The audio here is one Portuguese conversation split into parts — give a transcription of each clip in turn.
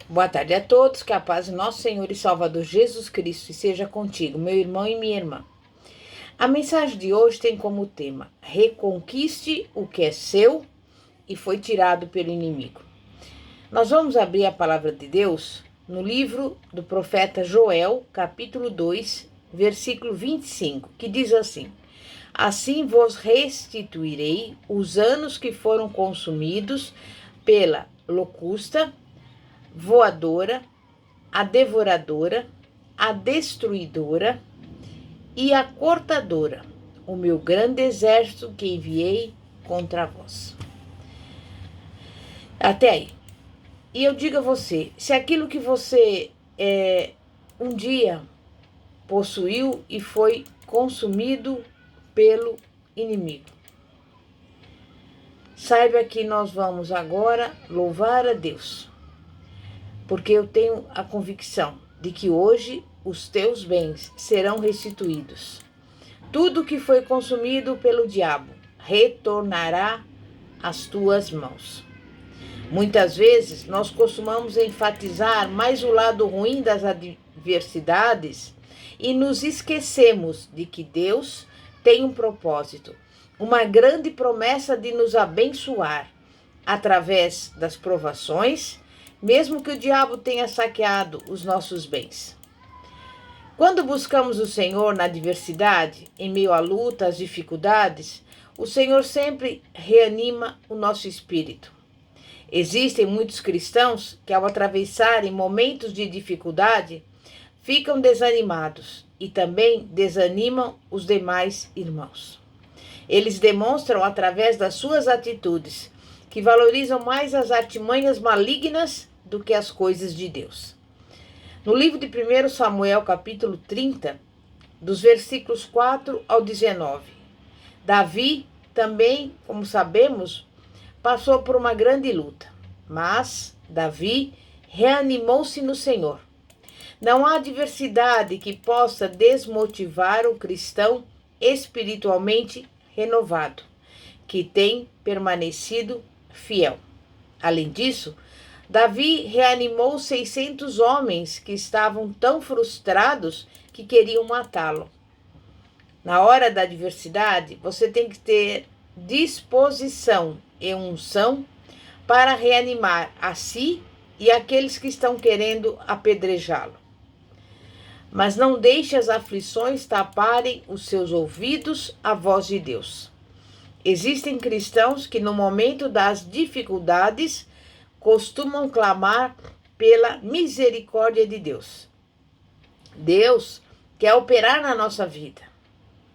Boa tarde a todos, que a paz do nosso Senhor e Salvador Jesus Cristo seja contigo, meu irmão e minha irmã. A mensagem de hoje tem como tema: reconquiste o que é seu e foi tirado pelo inimigo. Nós vamos abrir a palavra de Deus no livro do profeta Joel, capítulo 2, versículo 25, que diz assim: assim vos restituirei os anos que foram consumidos pela locusta, voadora, a devoradora, a destruidora e a cortadora, o meu grande exército que enviei contra vós. Até aí. E eu digo a você, se aquilo que você um dia possuiu e foi consumido pelo inimigo, saiba que nós vamos agora louvar a Deus, porque eu tenho a convicção de que hoje os teus bens serão restituídos. Tudo que foi consumido pelo diabo retornará às tuas mãos. Muitas vezes nós costumamos enfatizar mais o lado ruim das adversidades e nos esquecemos de que Deus tem um propósito, uma grande promessa de nos abençoar através das provações, mesmo que o diabo tenha saqueado os nossos bens. Quando buscamos o Senhor na adversidade, em meio à luta, às dificuldades, o Senhor sempre reanima o nosso espírito. Existem muitos cristãos que, ao atravessarem momentos de dificuldade, ficam desanimados e também desanimam os demais irmãos. Eles demonstram, através das suas atitudes, que valorizam mais as artimanhas malignas do que as coisas de Deus. No livro de 1 Samuel, capítulo 30, dos versículos 4 ao 19, Davi também, como sabemos, passou por uma grande luta, mas Davi reanimou-se no Senhor. Não há adversidade que possa desmotivar o cristão espiritualmente renovado, que tem permanecido fiel. Além disso, Davi reanimou 600 homens que estavam tão frustrados que queriam matá-lo. Na hora da adversidade, você tem que ter disposição e unção para reanimar a si e aqueles que estão querendo apedrejá-lo. Mas não deixe as aflições taparem os seus ouvidos à voz de Deus. Existem cristãos que, no momento das dificuldades, costumam clamar pela misericórdia de Deus. Deus quer operar na nossa vida.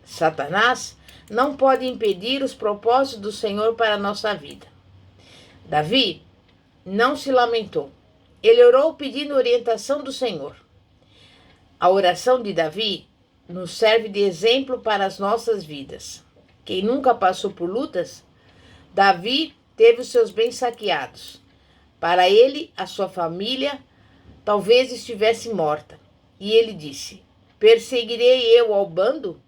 Satanás não pode impedir os propósitos do Senhor para a nossa vida. Davi não se lamentou. Ele orou pedindo orientação do Senhor. A oração de Davi nos serve de exemplo para as nossas vidas. Quem nunca passou por lutas? Davi teve os seus bens saqueados. Para ele, a sua família talvez estivesse morta. E ele disse: perseguirei eu ao bando?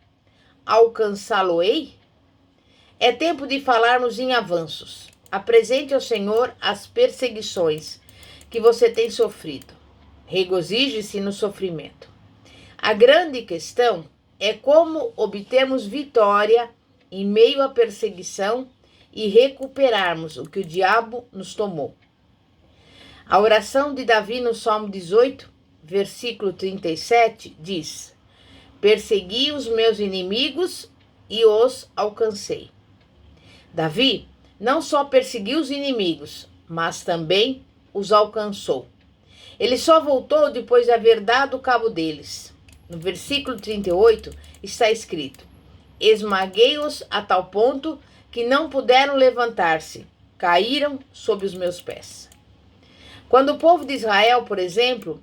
Alcançá-lo-ei? É tempo de falarmos em avanços. Apresente ao Senhor as perseguições que você tem sofrido. Regozije-se no sofrimento. A grande questão é como obtermos vitória em meio à perseguição e recuperarmos o que o diabo nos tomou. A oração de Davi no Salmo 18, versículo 37, diz: persegui os meus inimigos e os alcancei. Davi não só perseguiu os inimigos, mas também os alcançou. Ele só voltou depois de haver dado cabo deles. No versículo 38 está escrito: esmaguei-os a tal ponto que não puderam levantar-se, caíram sob os meus pés. Quando o povo de Israel, por exemplo,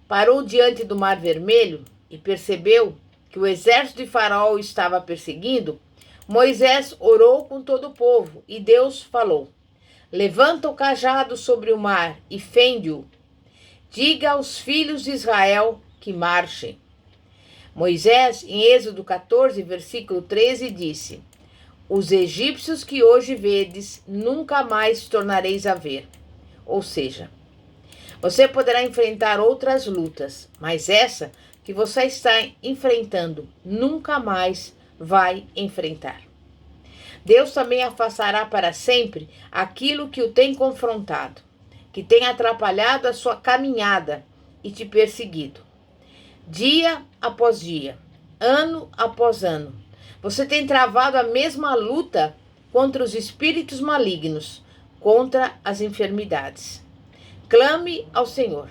parou diante do Mar Vermelho e percebeu que o exército de Faraó o estava perseguindo, Moisés orou com todo o povo e Deus falou: levanta o cajado sobre o mar e fende-o. Diga aos filhos de Israel que marchem. Moisés, em Êxodo 14, versículo 13, disse: os egípcios que hoje vedes, nunca mais tornareis a ver. Ou seja, Você poderá enfrentar outras lutas, mas essa que você está enfrentando nunca mais vai enfrentar. Deus também afastará para sempre aquilo que o tem confrontado, que tem atrapalhado a sua caminhada e te perseguido. Dia após dia, ano após ano, você tem travado a mesma luta contra os espíritos malignos, contra as enfermidades. Clame ao Senhor.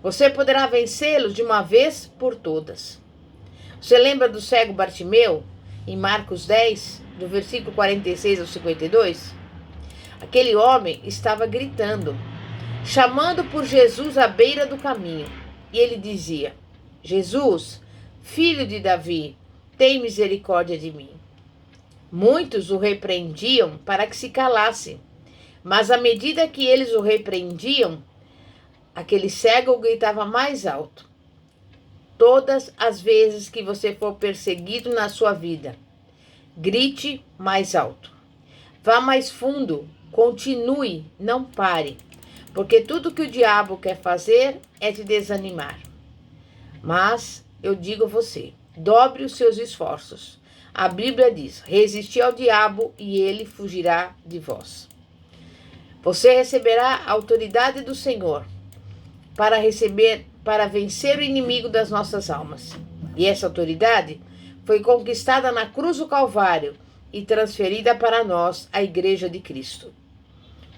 Você poderá vencê-los de uma vez por todas. Você lembra do cego Bartimeu, em Marcos 10, do versículo 46 ao 52? Aquele homem estava gritando, chamando por Jesus à beira do caminho. E ele dizia: Jesus, filho de Davi, tem misericórdia de mim. Muitos o repreendiam para que se calasse, mas à medida que eles o repreendiam, aquele cego gritava mais alto. Todas as vezes que você for perseguido na sua vida, grite mais alto. Vá mais fundo, continue, não pare, porque tudo que o diabo quer fazer é te desanimar. Mas eu digo a você, dobre os seus esforços. A Bíblia diz: resisti ao diabo e ele fugirá de vós. Você receberá a autoridade do Senhor para vencer o inimigo das nossas almas. E essa autoridade foi conquistada na cruz do Calvário e transferida para nós, a Igreja de Cristo.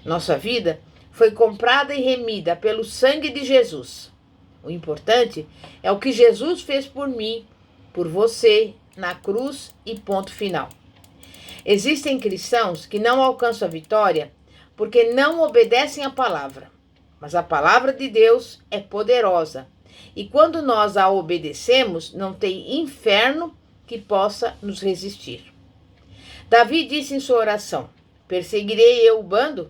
Nossa vida foi comprada e remida pelo sangue de Jesus. O importante é o que Jesus fez por mim, por você, na cruz e ponto final. Existem cristãos que não alcançam a vitória porque não obedecem à palavra. Mas a palavra de Deus é poderosa. E quando nós a obedecemos, não tem inferno que possa nos resistir. Davi disse em sua oração: perseguirei eu o bando?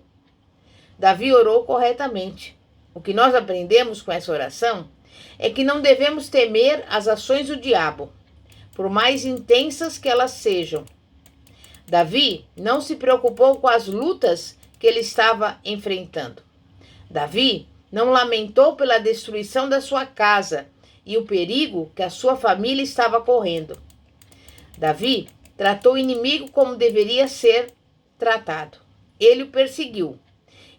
Davi orou corretamente. O que nós aprendemos com essa oração é que não devemos temer as ações do diabo, por mais intensas que elas sejam. Davi não se preocupou com as lutas que ele estava enfrentando. Davi não lamentou pela destruição da sua casa e o perigo que a sua família estava correndo. Davi tratou o inimigo como deveria ser tratado. Ele o perseguiu.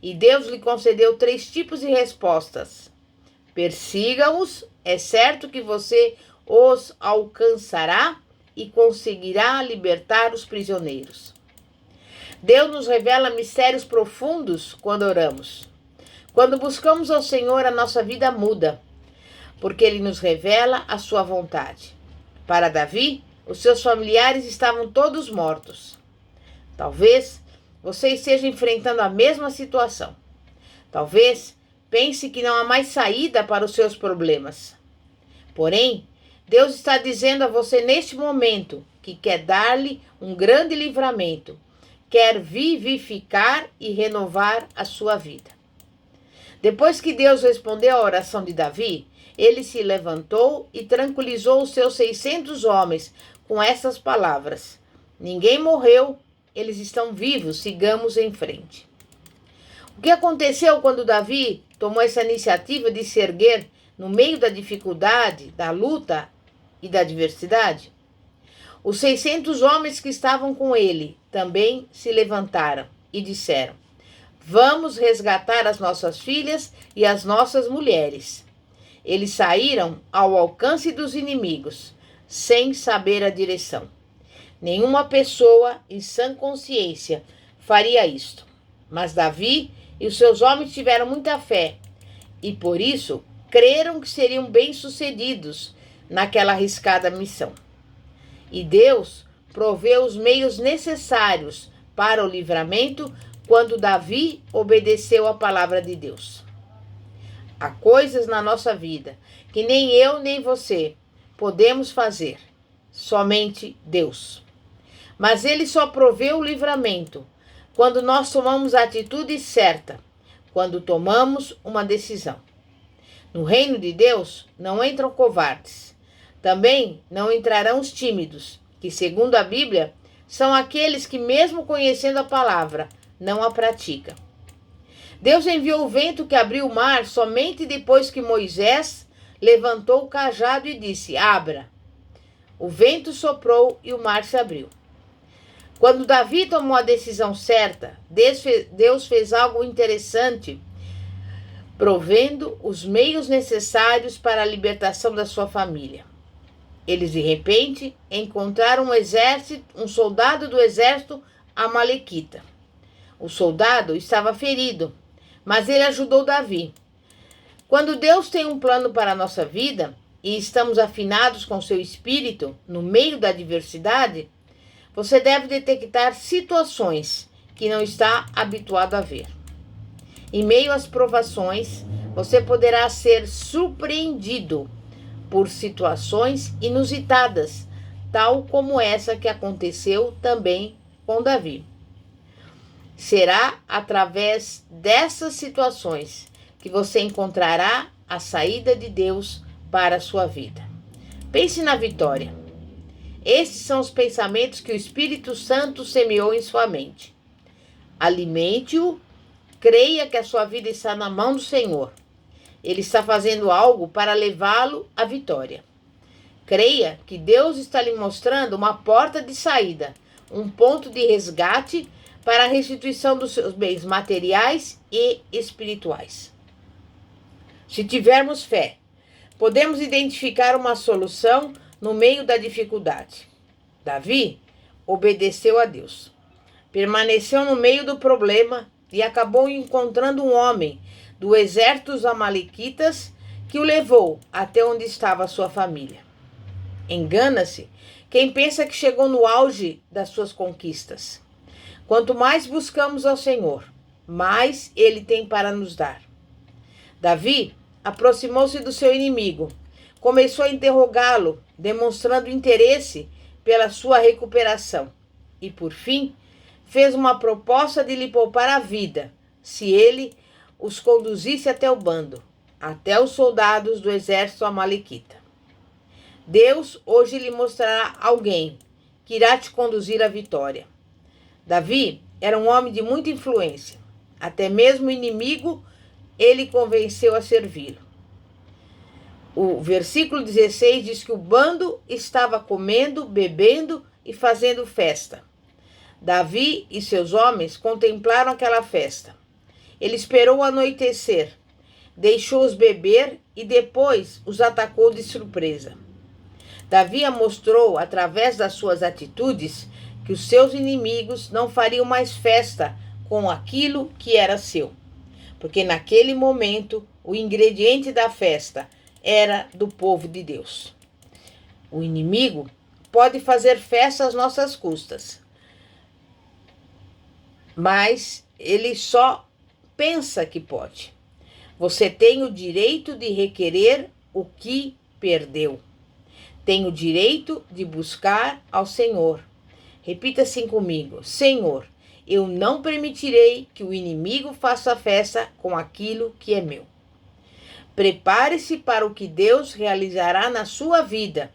E Deus lhe concedeu 3 tipos de respostas. Persiga-os, é certo que você os alcançará e conseguirá libertar os prisioneiros. Deus nos revela mistérios profundos quando oramos. Quando buscamos ao Senhor, a nossa vida muda, porque Ele nos revela a sua vontade. Para Davi, os seus familiares estavam todos mortos. Talvez você esteja enfrentando a mesma situação. Talvez pense que não há mais saída para os seus problemas. Porém, Deus está dizendo a você neste momento que quer dar-lhe um grande livramento, quer vivificar e renovar a sua vida. Depois que Deus respondeu à oração de Davi, ele se levantou e tranquilizou os seus 600 homens com essas palavras: ninguém morreu, eles estão vivos, sigamos em frente. O que aconteceu quando Davi tomou essa iniciativa de se erguer no meio da dificuldade, da luta e da adversidade? Os 600 homens que estavam com ele também se levantaram e disseram: vamos resgatar as nossas filhas e as nossas mulheres. Eles saíram ao alcance dos inimigos, sem saber a direção. Nenhuma pessoa em sã consciência faria isto. Mas Davi e os seus homens tiveram muita fé e, por isso, creram que seriam bem-sucedidos naquela arriscada missão. E Deus proveu os meios necessários para o livramento quando Davi obedeceu à palavra de Deus. Há coisas na nossa vida que nem eu nem você podemos fazer, somente Deus. Mas Ele só proveu o livramento quando nós tomamos a atitude certa, quando tomamos uma decisão. No reino de Deus não entram covardes. Também não entrarão os tímidos, que, segundo a Bíblia, são aqueles que, mesmo conhecendo a palavra, não a praticam. Deus enviou o vento que abriu o mar somente depois que Moisés levantou o cajado e disse: abra. O vento soprou e o mar se abriu. Quando Davi tomou a decisão certa, Deus fez algo interessante, provendo os meios necessários para a libertação da sua família. Eles, de repente, encontraram um soldado do exército amalequita. O soldado estava ferido, mas ele ajudou Davi. Quando Deus tem um plano para a nossa vida e estamos afinados com seu espírito no meio da adversidade, você deve detectar situações que não está habituado a ver. Em meio às provações, você poderá ser surpreendido por situações inusitadas, tal como essa que aconteceu também com Davi. Será através dessas situações que você encontrará a saída de Deus para a sua vida. Pense na vitória. Esses são os pensamentos que o Espírito Santo semeou em sua mente. Alimente-o, creia que a sua vida está na mão do Senhor. Ele está fazendo algo para levá-lo à vitória. Creia que Deus está lhe mostrando uma porta de saída, um ponto de resgate para a restituição dos seus bens materiais e espirituais. Se tivermos fé, podemos identificar uma solução no meio da dificuldade. Davi obedeceu a Deus, permaneceu no meio do problema e acabou encontrando um homem do exército dos amalequitas que o levou até onde estava a sua família. Engana-se quem pensa que chegou no auge das suas conquistas. Quanto mais buscamos ao Senhor, mais Ele tem para nos dar. Davi aproximou-se do seu inimigo, começou a interrogá-lo, demonstrando interesse pela sua recuperação. E, por fim, fez uma proposta de lhe poupar a vida, se ele os conduzisse até o bando, até os soldados do exército amalequita. Deus hoje lhe mostrará alguém que irá te conduzir à vitória. Davi era um homem de muita influência. Até mesmo o inimigo ele convenceu a servi-lo. O versículo 16 diz que o bando estava comendo, bebendo e fazendo festa. Davi e seus homens contemplaram aquela festa. Ele esperou o anoitecer, deixou-os beber e depois os atacou de surpresa. Davi mostrou, através das suas atitudes, que os seus inimigos não fariam mais festa com aquilo que era seu, porque naquele momento o ingrediente da festa era do povo de Deus. O inimigo pode fazer festa às nossas custas, mas ele só pensa que pode. Você tem o direito de requerer o que perdeu. Tem o direito de buscar ao Senhor. Repita assim comigo: Senhor, eu não permitirei que o inimigo faça festa com aquilo que é meu. Prepare-se para o que Deus realizará na sua vida.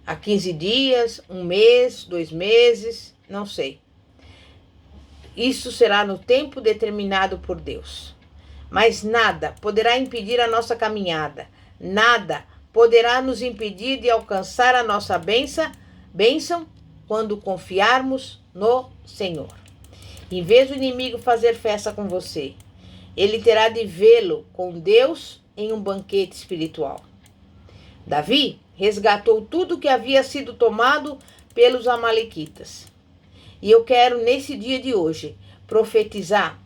Há 15 dias, 1 mês, 2 meses, não sei. Isso será no tempo determinado por Deus. Mas nada poderá impedir a nossa caminhada. Nada poderá nos impedir de alcançar a nossa bênção quando confiarmos no Senhor. Em vez do inimigo fazer festa com você, ele terá de vê-lo com Deus em um banquete espiritual. Davi resgatou tudo que havia sido tomado pelos amalequitas. E eu quero, nesse dia de hoje, profetizar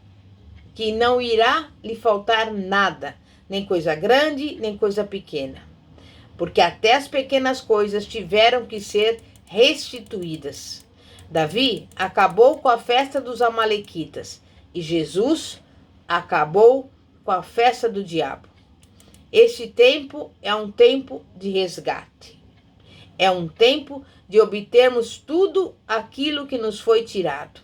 que não irá lhe faltar nada, nem coisa grande, nem coisa pequena. Porque até as pequenas coisas tiveram que ser restituídas. Davi acabou com a festa dos amalequitas e Jesus acabou com a festa do diabo. Este tempo é um tempo de resgate. É um tempo de obtermos tudo aquilo que nos foi tirado.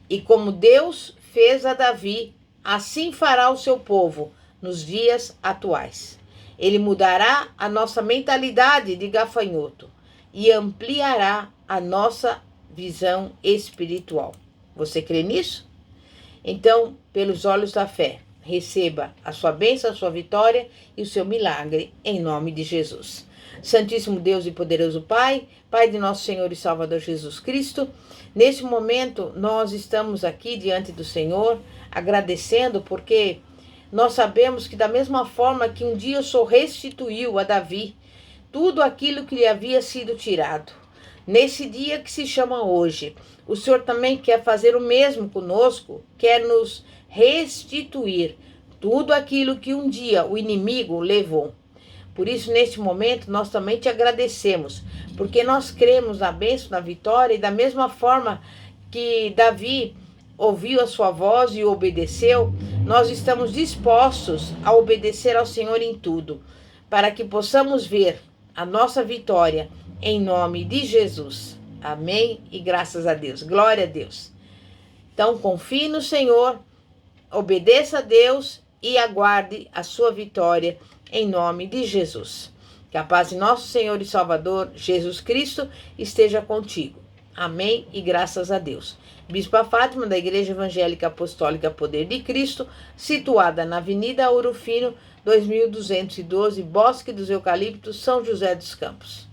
E como Deus fez a Davi, assim fará o seu povo nos dias atuais. Ele mudará a nossa mentalidade de gafanhoto e ampliará a nossa visão espiritual. Você crê nisso? Então, pelos olhos da fé, receba a sua bênção, a sua vitória e o seu milagre, em nome de Jesus. Santíssimo Deus e poderoso Pai, Pai de nosso Senhor e Salvador Jesus Cristo, neste momento nós estamos aqui diante do Senhor, agradecendo porque nós sabemos que da mesma forma que um dia o Senhor restituiu a Davi tudo aquilo que lhe havia sido tirado, nesse dia que se chama hoje, o Senhor também quer fazer o mesmo conosco, quer nos restituir tudo aquilo que um dia o inimigo levou. Por isso, neste momento, nós também te agradecemos, porque nós cremos na bênção, na vitória, e da mesma forma que Davi ouviu a sua voz e obedeceu, nós estamos dispostos a obedecer ao Senhor em tudo, para que possamos ver a nossa vitória em nome de Jesus. Amém? E graças a Deus. Glória a Deus. Então, confie no Senhor, obedeça a Deus e aguarde a sua vitória em nome de Jesus. Que a paz de nosso Senhor e Salvador, Jesus Cristo, esteja contigo. Amém e graças a Deus. Bispa Fátima, da Igreja Evangélica Apostólica Poder de Cristo, situada na Avenida Ouro Fino, 2212, Bosque dos Eucaliptos, São José dos Campos.